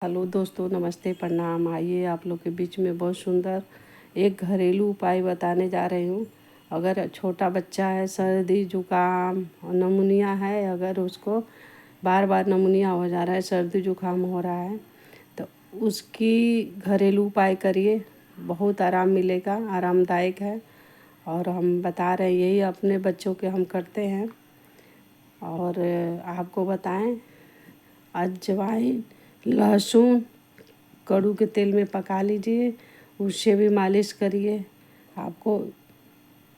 Hello दोस्तों, नमस्ते, प्रणाम। आइए आप लोग के बीच में बहुत सुंदर एक घरेलू उपाय बताने जा रही हूँ। अगर छोटा बच्चा है, सर्दी जुकाम और नमूनिया है, अगर उसको बार बार नमूनिया हो जा रहा है, सर्दी जुकाम हो रहा है, तो उसकी घरेलू उपाय करिए, बहुत आराम मिलेगा, आरामदायक है। और हम बता रहे हैं, यही अपने बच्चों के हम करते हैं और आपको बताएं। अजवाइन, लहसुन कड़ू के तेल में पका लीजिए, उससे भी मालिश करिए। आपको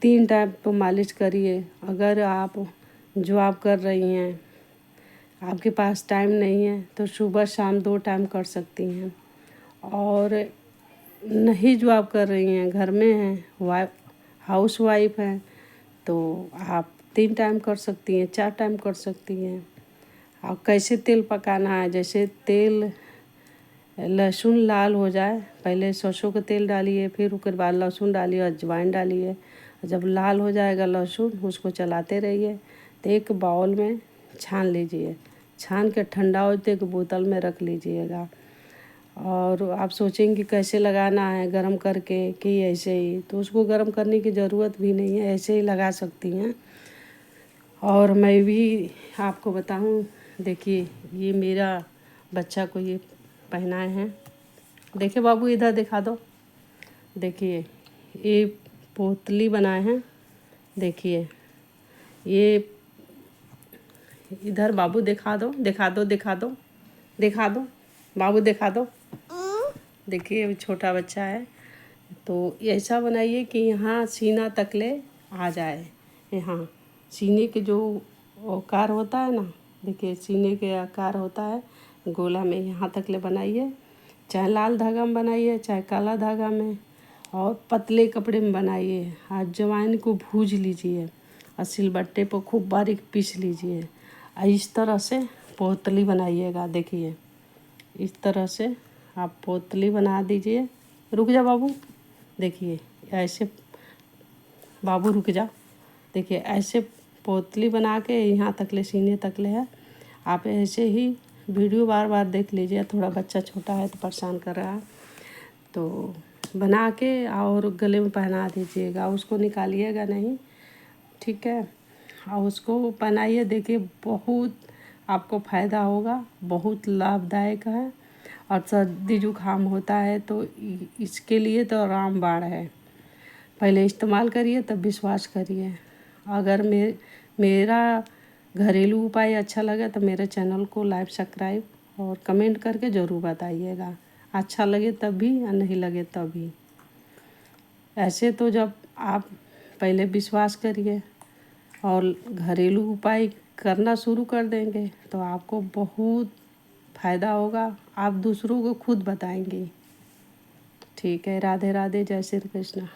3 टाइम तो मालिश करिए। अगर आप जॉब कर रही हैं, आपके पास टाइम नहीं है, तो सुबह शाम 2 टाइम कर सकती हैं। और नहीं जॉब कर रही हैं, घर में हैं, हाउस वाइफ हैं, तो आप 3 टाइम कर सकती हैं, 4 टाइम कर सकती हैं। और कैसे तेल पकाना है, जैसे तेल लहसुन लाल हो जाए, पहले सरसों का तेल डालिए, फिर उसके बाद लहसुन डालिए, अजवाइन डालिए। जब लाल हो जाएगा लहसुन, उसको चलाते रहिए। तो एक बाउल में छान लीजिए, छान के ठंडा होते एक बोतल में रख लीजिएगा। और आप सोचेंगे कैसे लगाना है, गरम करके कि ऐसे ही, तो उसको गरम करने की ज़रूरत भी नहीं है, ऐसे ही लगा सकती हैं। और मैं भी आपको बताऊं, देखिए ये मेरा बच्चा को ये पहनाए हैं। देखिए बाबू, इधर दिखा दो। देखिए ये पोतली बनाए हैं। देखिए ये इधर बाबू दिखा दो, दिखा दो, दिखा दो, दिखा दो बाबू, दिखा दो। देखिए अभी छोटा बच्चा है, तो ऐसा बनाइए कि यहाँ सीना तकले आ जाए। यहाँ सीने के जो आकार होता है ना, देखिए सीने के आकार होता है गोला में, यहाँ तकले बनाइए। चाहे लाल धागा में बनाइए, चाहे काला धागा में, और पतले कपड़े में बनाइए। अजवाइन को भूज लीजिए और सिलबट्टे पर खूब बारीक पीस लीजिए। इस तरह से पोतली बनाइएगा। देखिए इस तरह से आप पोतली बना दीजिए। रुक जा बाबू, देखिए ऐसे, बाबू रुक जा। देखिए ऐसे पोतली बना के यहाँ तकले, सीने तकले है। आप ऐसे ही वीडियो बार बार देख लीजिए। थोड़ा बच्चा छोटा है तो परेशान कर रहा है, तो बना के और गले में पहना दीजिएगा, उसको निकालिएगा नहीं, ठीक है। और उसको पहनाइए, देखिए बहुत आपको फ़ायदा होगा, बहुत लाभदायक है। और सर्दी जुकाम होता है तो इसके लिए तो रामबाण है। पहले इस्तेमाल करिए तब विश्वास करिए। अगर मेरा घरेलू उपाय अच्छा लगा तो मेरे चैनल को लाइक, सब्सक्राइब और कमेंट करके ज़रूर बताइएगा। अच्छा लगे तब भी या नहीं लगे तब भी। ऐसे तो जब आप पहले विश्वास करिए और घरेलू उपाय करना शुरू कर देंगे तो आपको बहुत फ़ायदा होगा, आप दूसरों को खुद बताएंगे। ठीक है, राधे राधे, जय श्री कृष्ण।